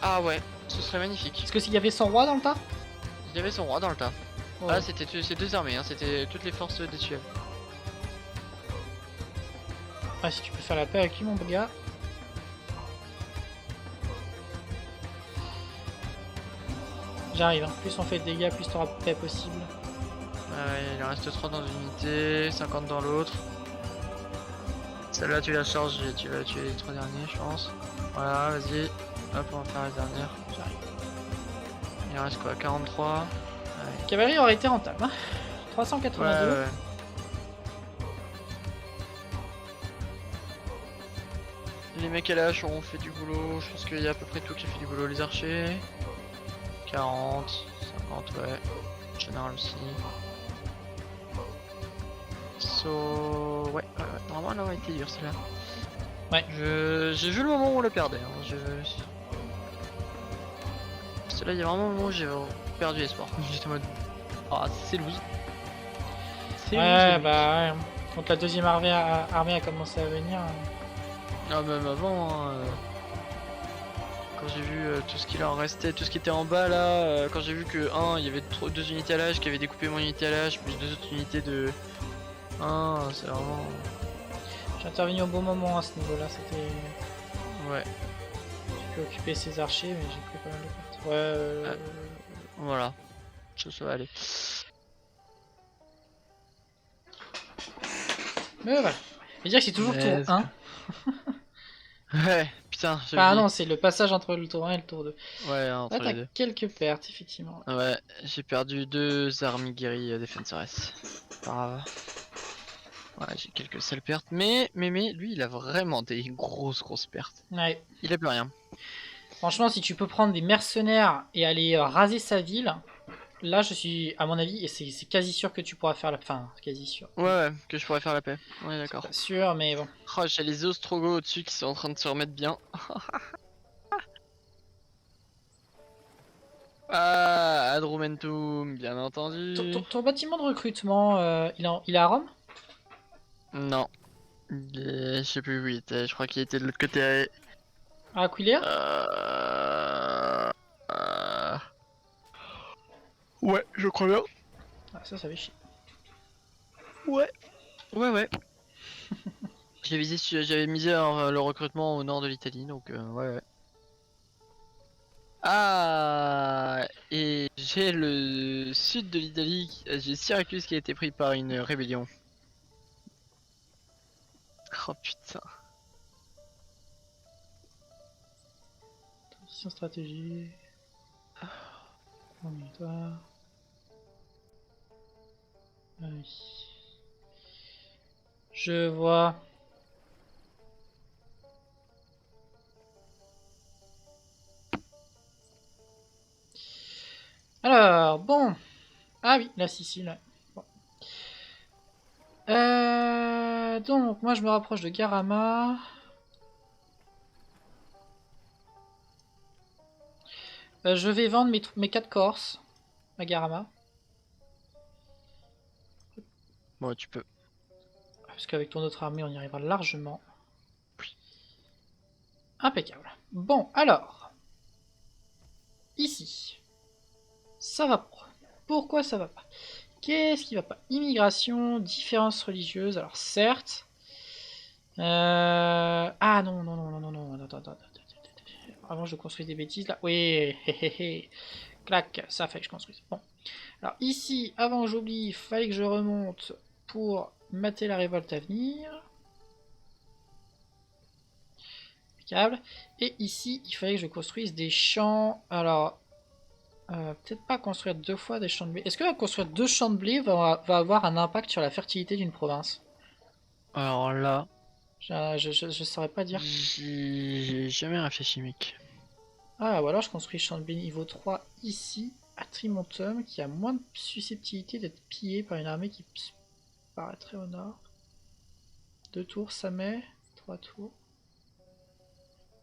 [SPEAKER 4] Ah ouais, ce serait magnifique.
[SPEAKER 3] Est-ce que s'il y avait son roi dans le tas?
[SPEAKER 4] Il y avait son roi dans le tas.
[SPEAKER 3] Oh.
[SPEAKER 4] Ah, c'était ces deux armées, hein, c'était toutes les forces des Suèves.
[SPEAKER 3] Ah, si tu peux faire la paix avec lui, mon gars. J'arrive, hein. Plus on fait de dégâts, plus t'auras de paix possible.
[SPEAKER 4] Ouais, il en reste 3 dans une unité, 50 dans l'autre. Celle-là, tu la charges et tu vas tuer les 3 derniers, je pense. Voilà, vas-y. Hop, on va faire la dernière.
[SPEAKER 3] J'arrive.
[SPEAKER 4] Il en reste quoi, 43. Ouais.
[SPEAKER 3] Cavalerie aurait été rentable, hein. 382.
[SPEAKER 4] Ouais. Les mecs à la hache ont fait du boulot, je pense qu'il y a à peu près tout qui a fait du boulot. Les archers, 40, 50, ouais. Général aussi. Ouais, normalement elle aurait été dure celle-là.
[SPEAKER 3] Ouais.
[SPEAKER 4] J'ai vu le moment où on la perdait. Hein. Celle-là, il y a vraiment un moment où j'ai perdu espoir. J'étais en mode. Ah, c'est loose. C'est
[SPEAKER 3] Ouais,
[SPEAKER 4] loose.
[SPEAKER 3] bah ouais. Donc la deuxième armée a commencé à venir.
[SPEAKER 4] Ah, même avant, hein, Quand j'ai vu tout ce qu'il en restait, tout ce qui était en bas là, quand j'ai vu que il y avait deux unités à l'âge qui avaient découpé mon unité à l'âge, plus deux autres unités de 1, c'est vraiment...
[SPEAKER 3] J'ai intervenu au bon moment à ce niveau-là, c'était...
[SPEAKER 4] Ouais,
[SPEAKER 3] J'ai pu occuper ces archers, mais j'ai pris pas mal de cartes.
[SPEAKER 4] voilà, ça va aller.
[SPEAKER 3] Mais voilà. Et dire que c'est toujours tour
[SPEAKER 4] Let's
[SPEAKER 3] 1.
[SPEAKER 4] Ouais, putain, j'ai
[SPEAKER 3] Ah
[SPEAKER 4] oublié.
[SPEAKER 3] non, c'est le passage entre le tour 1 et le tour 2.
[SPEAKER 4] Ouais,
[SPEAKER 3] Là,
[SPEAKER 4] entre les
[SPEAKER 3] t'as
[SPEAKER 4] deux.
[SPEAKER 3] quelques pertes, effectivement.
[SPEAKER 4] Ouais, j'ai perdu 2 armes guéries Defenseres. Pas grave. Ouais, j'ai quelques sales pertes, mais lui, il a vraiment des grosses pertes.
[SPEAKER 3] Ouais.
[SPEAKER 4] Il a plus rien.
[SPEAKER 3] Franchement, si tu peux prendre des mercenaires et aller raser sa ville, là, je suis, à mon avis, et c'est quasi sûr que tu pourras faire la... Enfin, quasi sûr.
[SPEAKER 4] Ouais, que je pourrais faire la paix. Ouais, d'accord.
[SPEAKER 3] Pas sûr, mais bon.
[SPEAKER 4] Oh, j'ai les Ostrogoths au-dessus qui sont en train de se remettre bien. Ah, Adrumentum, bien entendu.
[SPEAKER 3] Ton bâtiment de recrutement, il est à Rome?
[SPEAKER 4] Non. Je sais plus où il était, je crois qu'il était de l'autre côté.
[SPEAKER 3] À Aquileia?
[SPEAKER 4] Ouais, je crois bien.
[SPEAKER 3] Ah, ça fait chier.
[SPEAKER 4] Ouais. J'avais misé le recrutement au nord de l'Italie, donc ouais. Ah, et j'ai le sud de l'Italie, j'ai Syracuse qui a été pris par une rébellion. Oh putain.
[SPEAKER 3] Transition stratégie. Toi. Ah oui. Je vois. Alors, bon. Ah oui, la Sicile. Bon. Donc, moi je me rapproche de Garama. Je vais vendre mes 4 Corses à Garama.
[SPEAKER 4] Bon, tu peux.
[SPEAKER 3] Parce qu'avec ton autre armée, on y arrivera largement. Impeccable. Bon, alors. Ici. Ça va pas. Pourquoi ça va pas? Qu'est-ce qui va pas? Immigration, différences religieuses. Alors, certes. Ah non, non, non, non, non, non. Attends. Avant, je construis des bêtises là. Oui, hé, hé, hé. Clac, ça fait que je construise. Bon. Alors, ici, avant que j'oublie, il fallait que je remonte pour mater la révolte à venir. Impeccable. Et ici, il fallait que je construise des champs. Alors, peut-être pas construire 2 fois des champs de blé. Est-ce que construire 2 champs de blé va avoir un impact sur la fertilité d'une province?
[SPEAKER 4] Alors là,
[SPEAKER 3] Je saurais pas dire.
[SPEAKER 4] j'ai jamais réfléchi, mec.
[SPEAKER 3] Ah, ou alors je construis champ de blé niveau 3 ici, à Trimontum, qui a moins de susceptibilité d'être pillé par une armée qui paraîtrait au nord. 2 tours, ça met. 3 tours.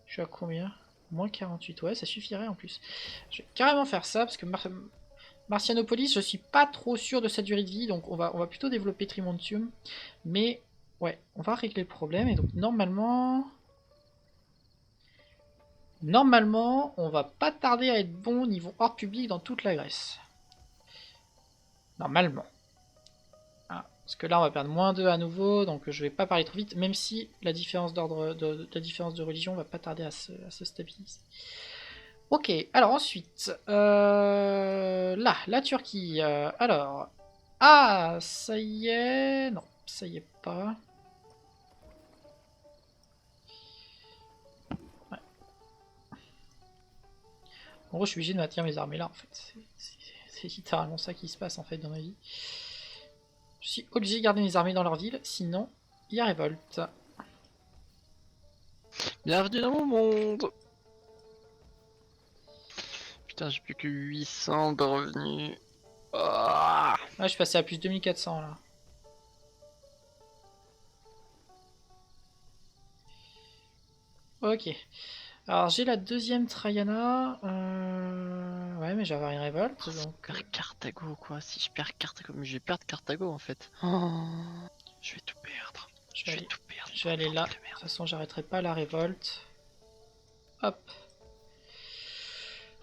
[SPEAKER 3] Je suis à combien? Moins 48, ouais, ça suffirait en plus. Je vais carrément faire ça, parce que Marcianopolis, je suis pas trop sûr de sa durée de vie, donc on va plutôt développer Trimontium. Mais, ouais, on va régler le problème, et donc normalement... Normalement, on va pas tarder à être bon niveau hors public dans toute la Grèce. Normalement. Ah, parce que là, on va perdre -2 à nouveau, donc je vais pas parler trop vite, même si la différence la différence de religion va pas tarder à se stabiliser. Ok, alors ensuite, là, la Turquie. Alors, ah, ça y est, non, ça y est pas. Ouais. En gros, je suis obligé de maintenir mes armées là, en fait. C'est littéralement ça qui se passe en fait dans ma vie. Je suis obligé de garder mes armées dans leur ville, sinon il y a révolte.
[SPEAKER 4] Bienvenue dans mon monde. Putain, j'ai plus que 800 de revenus. Ah,
[SPEAKER 3] Ah, je suis passé à plus de 2400 là. Ok. Alors j'ai la deuxième Traiana. Ouais, mais j'avais une révolte.
[SPEAKER 4] je
[SPEAKER 3] Donc...
[SPEAKER 4] perds Carthago quoi. Si je perds Carthago, mais je vais perdre Carthago en fait. Oh, je vais tout perdre.
[SPEAKER 3] Je vais
[SPEAKER 4] tout perdre.
[SPEAKER 3] aller là. De toute façon, j'arrêterai pas la révolte. Hop.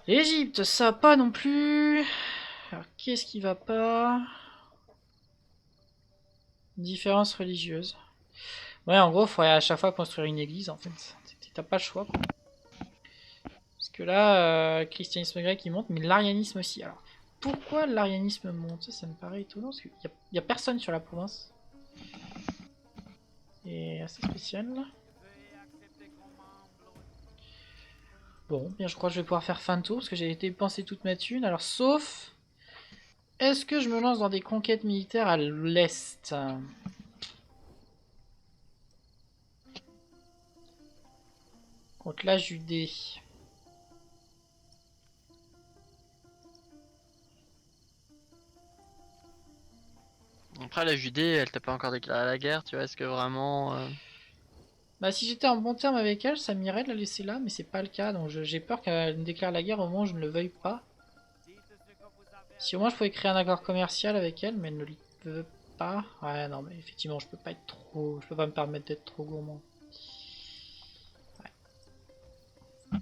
[SPEAKER 3] L'Égypte, ça va pas non plus. Alors, qu'est-ce qui va pas? Différence religieuse. Ouais, en gros, il faudrait à chaque fois construire une église, en fait. T'as pas le choix, quoi. Parce que là, christianisme grec, il monte, mais l'arianisme aussi. Alors, pourquoi l'arianisme monte? Ça me paraît étonnant, parce qu'il y a personne sur la province. Et assez spécial. Bon, bien, je crois que je vais pouvoir faire fin de tour, parce que j'ai dépensé toute ma thune. Alors, sauf... Est-ce que je me lance dans des conquêtes militaires à l'est? Contre la Judée.
[SPEAKER 4] Après, la Judée, elle t'a pas encore déclaré la guerre, tu vois, est-ce que vraiment...
[SPEAKER 3] Bah, si j'étais en bon terme avec elle, ça m'irait de la laisser là, mais c'est pas le cas, donc j'ai peur qu'elle me déclare la guerre au moment où je ne le veuille pas. Si au moins je pouvais créer un accord commercial avec elle, mais elle ne le veut pas. Ouais, non, mais effectivement, je peux pas être trop. Je peux pas me permettre d'être trop gourmand. Ouais.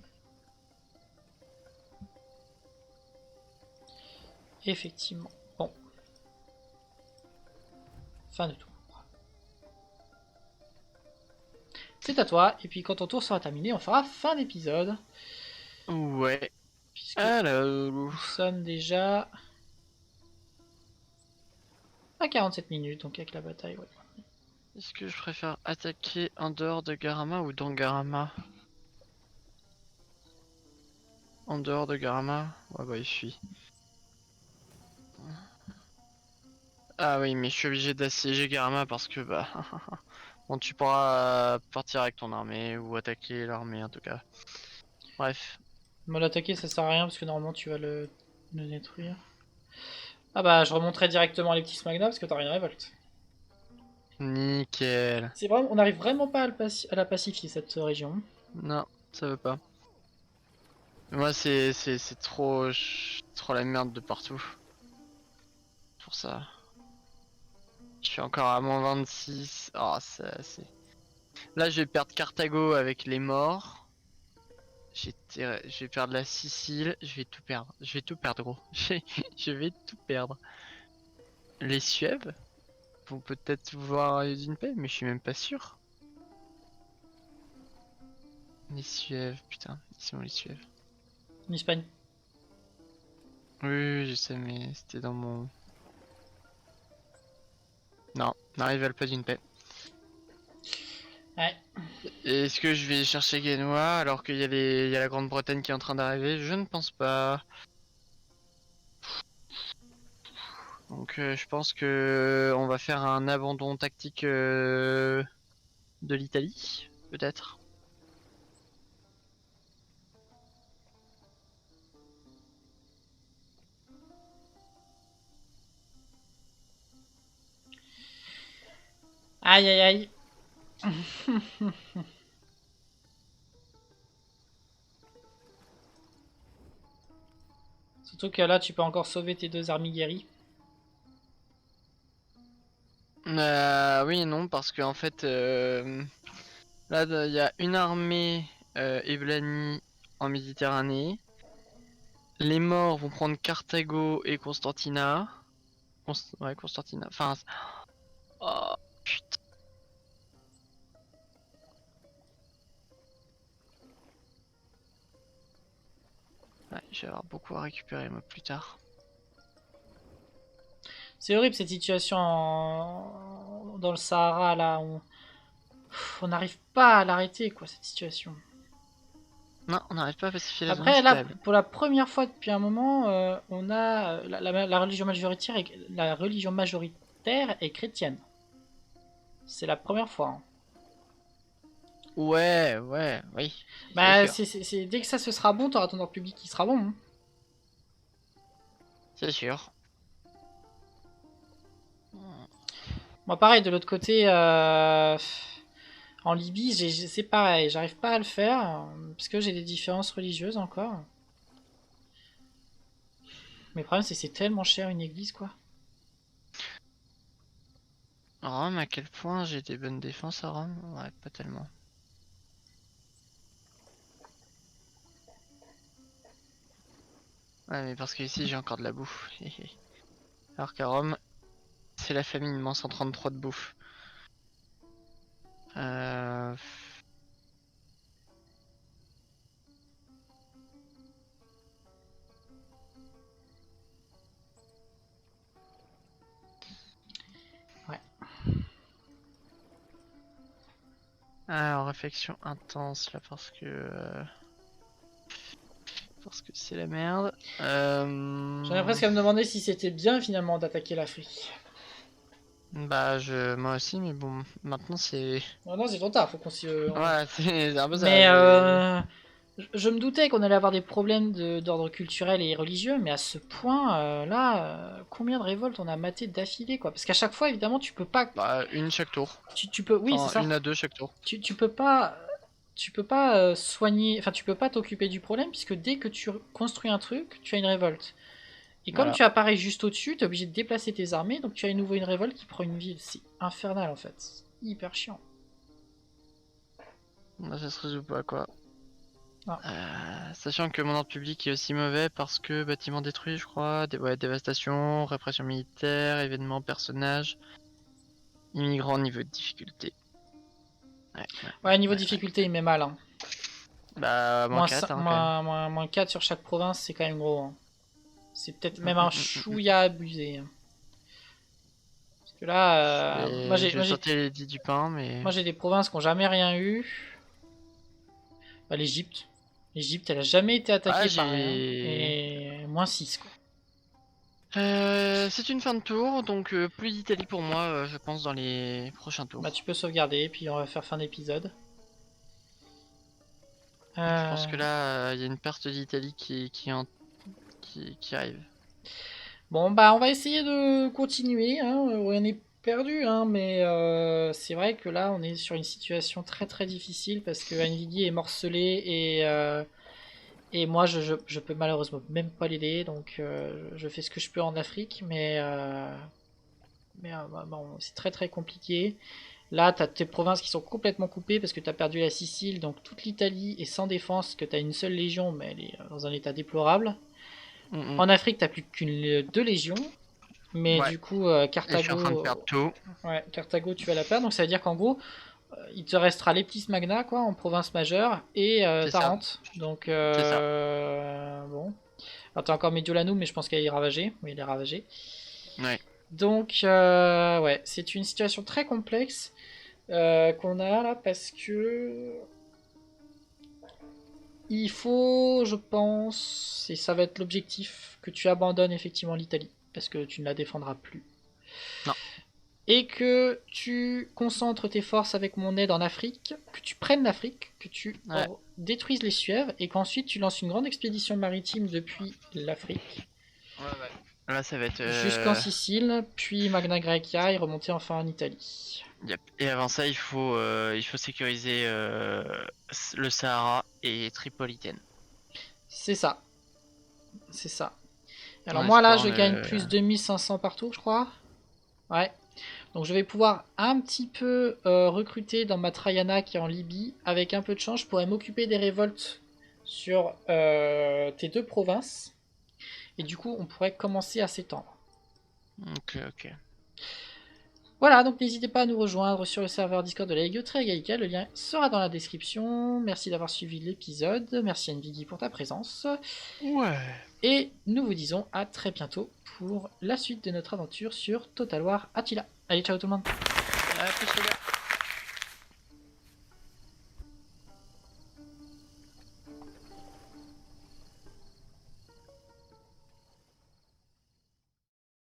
[SPEAKER 3] Effectivement. Bon. Fin de tour. C'est à toi, et puis quand ton tour sera terminé, on fera fin d'épisode.
[SPEAKER 4] Ouais.
[SPEAKER 3] Puisque
[SPEAKER 4] Alors...
[SPEAKER 3] nous sommes déjà à 47 minutes, donc avec la bataille, ouais.
[SPEAKER 4] Est-ce que je préfère attaquer en dehors de Garama ou dans Garama? En dehors de Garama? Ouais bah il fuit. Ah oui mais je suis obligé d'assiéger Garama parce que bah... Bon tu pourras partir avec ton armée ou attaquer l'armée en tout cas. Bref.
[SPEAKER 3] Me l'attaquer, ça sert à rien parce que normalement tu vas le détruire. Ah bah, je remonterai directement les petits Magna parce que t'as rien révolte.
[SPEAKER 4] Nickel.
[SPEAKER 3] C'est vraiment, on n'arrive vraiment pas à la pacifier cette région.
[SPEAKER 4] Non, ça veut pas. Moi c'est trop... trop la merde de partout. Pour ça. Je suis encore à moins 26. Oh, ça c'est... Là je vais perdre Carthago avec les morts. Je vais perdre la Sicile, je vais tout perdre. Je vais tout perdre gros. Je vais tout perdre. Les Suèves vont peut-être voir une paix, mais je suis même pas sûr. Les Suèves, putain, ils sont les Suèves.
[SPEAKER 3] En Espagne.
[SPEAKER 4] Oui, je sais, mais c'était dans mon... Non, n'arrive à pas d'une paix.
[SPEAKER 3] Ouais.
[SPEAKER 4] Est-ce que je vais chercher Génois alors qu'il y a il y a la Grande-Bretagne qui est en train d'arriver? Je ne pense pas. Donc je pense que on va faire un abandon tactique de l'Italie, peut-être.
[SPEAKER 3] Aïe aïe aïe. Surtout que là, tu peux encore sauver tes deux armées guéries.
[SPEAKER 4] Oui et non, parce qu'en fait, là, il y a une armée Eblani en Méditerranée. Les morts vont prendre Carthago et Constantina. Ouais, Constantina. Enfin, oh, putain. Ouais, je vais avoir beaucoup à récupérer moi plus tard.
[SPEAKER 3] C'est horrible cette situation dans le Sahara là. On n'arrive pas à l'arrêter quoi cette situation.
[SPEAKER 4] Non, on n'arrive pas à pacifier la zone
[SPEAKER 3] Après là,
[SPEAKER 4] stable.
[SPEAKER 3] pour la première fois depuis un moment, on a la religion majoritaire est chrétienne. C'est la première fois. Hein.
[SPEAKER 4] Ouais, oui.
[SPEAKER 3] Bah,
[SPEAKER 4] C'est sûr.
[SPEAKER 3] dès que ça se sera bon, t'auras ton ordre public qui sera bon. Hein.
[SPEAKER 4] C'est sûr.
[SPEAKER 3] Moi, pareil, de l'autre côté, en Libye, c'est pareil, j'arrive pas à le faire parce que j'ai des différences religieuses encore. Mais le problème, c'est que c'est tellement cher une église, quoi.
[SPEAKER 4] Rome, à quel point j'ai des bonnes défenses à Rome? Ouais, pas tellement. Ouais, mais parce que ici j'ai encore de la bouffe. Alors qu'à Rome, c'est la famine, moins 133 de bouffe. Euh...
[SPEAKER 3] Ouais.
[SPEAKER 4] Alors, réflexion intense là parce que c'est la merde.
[SPEAKER 3] J'en ai presque à me demander si c'était bien finalement d'attaquer l'Afrique.
[SPEAKER 4] Bah, moi aussi, mais bon, maintenant c'est.
[SPEAKER 3] Non, non, c'est trop tard, faut qu'on s'y.
[SPEAKER 4] Ouais, c'est un peu ça.
[SPEAKER 3] Mais je me doutais qu'on allait avoir des problèmes d'ordre culturel et religieux, mais à ce point, là, combien de révoltes on a maté d'affilée, quoi. Parce qu'à chaque fois, évidemment, tu peux pas.
[SPEAKER 4] Bah, une chaque tour.
[SPEAKER 3] Tu peux. Oui, c'est
[SPEAKER 4] Enfin,
[SPEAKER 3] ça.
[SPEAKER 4] une à deux chaque tour.
[SPEAKER 3] Tu peux pas. Tu peux pas soigner. Enfin, tu peux pas t'occuper du problème, puisque dès que tu construis un truc, tu as une révolte. Et comme
[SPEAKER 4] Voilà.
[SPEAKER 3] tu apparais juste au-dessus, t'es obligé de déplacer tes armées, donc tu as à nouveau une révolte qui prend une ville. C'est infernal en fait. C'est hyper chiant.
[SPEAKER 4] Là, ça se résout pas, quoi.
[SPEAKER 3] Non.
[SPEAKER 4] Sachant que mon ordre public est aussi mauvais parce que bâtiment détruit, je crois, ouais, dévastation, répression militaire, événements, personnages, immigrants, niveau de difficulté.
[SPEAKER 3] Ouais, niveau difficulté, il met mal. Hein.
[SPEAKER 4] Bah, moins 4, hein, quand même.
[SPEAKER 3] moins 4 sur chaque province, c'est quand même gros. Hein. C'est peut-être même un chouïa abusé. Hein. Parce que là, moi j'ai
[SPEAKER 4] les 10 du pain, mais.
[SPEAKER 3] Moi j'ai des provinces qui n'ont jamais rien eu. Bah, l'Egypte. L'Egypte, elle a jamais été attaquée par rien. Et moins 6, quoi.
[SPEAKER 4] C'est une fin de tour, donc plus d'Italie pour moi, je pense, dans les prochains tours.
[SPEAKER 3] Bah, tu peux sauvegarder, puis on va faire fin d'épisode.
[SPEAKER 4] Je pense que là, il y a une perte d'Italie qui arrive.
[SPEAKER 3] Bon, bah, on va essayer de continuer. Hein. Rien n'est perdu, hein, mais c'est vrai que là, on est sur une situation très très difficile parce que Nvidia est morcelé et moi, je peux malheureusement même pas l'aider. Donc, je fais ce que je peux en Afrique, mais bon, c'est très très compliqué. Là, tu as tes provinces qui sont complètement coupées parce que tu as perdu la Sicile, donc toute l'Italie est sans défense, que tu as une seule légion, mais elle est dans un état déplorable. En Afrique, tu n'as plus qu'une 2 légions, mais
[SPEAKER 4] Ouais.
[SPEAKER 3] du coup,
[SPEAKER 4] Et je suis en train de perdre tout.
[SPEAKER 3] Ouais, Carthago, tu vas la perdre, donc ça veut dire qu'en gros, il te restera Leptis Magna, quoi, en province majeure, et Tarente. Donc, bon. Alors, t'as encore Mediolanum, mais je pense qu'elle est ravagée. Oui, elle est ravagée.
[SPEAKER 4] Ouais.
[SPEAKER 3] Donc, ouais, c'est une situation très complexe qu'on a là parce que il faut, je pense, et ça va être l'objectif, que tu abandonnes effectivement l'Italie parce que tu ne la défendras plus.
[SPEAKER 4] Non.
[SPEAKER 3] Et que tu concentres tes forces avec mon aide en Afrique, que tu prennes l'Afrique, que tu détruises les Suèves et qu'ensuite tu lances une grande expédition maritime depuis l'Afrique.
[SPEAKER 4] Ouais. Là, ça va être.
[SPEAKER 3] Jusqu'en Sicile, puis Magna Graecia et remonter enfin en Italie.
[SPEAKER 4] Yep. Et avant ça, il faut sécuriser le Sahara et Tripolitaine.
[SPEAKER 3] C'est ça. C'est ça. Alors moi là, je gagne plus 2500 partout, je crois. Ouais. Donc je vais pouvoir un petit peu recruter dans ma Traiana qui est en Libye. Avec un peu de chance, je pourrais m'occuper des révoltes sur tes 2 provinces. Et du coup, on pourrait commencer à s'étendre.
[SPEAKER 4] Ok.
[SPEAKER 3] Voilà, donc n'hésitez pas à nous rejoindre sur le serveur Discord de la Ligue Très Gaïka, le lien sera dans la description. Merci d'avoir suivi l'épisode, merci Nvidia pour ta présence.
[SPEAKER 4] Ouais.
[SPEAKER 3] Et nous vous disons à très bientôt pour la suite de notre aventure sur Total War Attila. Allez, ciao tout le monde.
[SPEAKER 4] À plus les gars.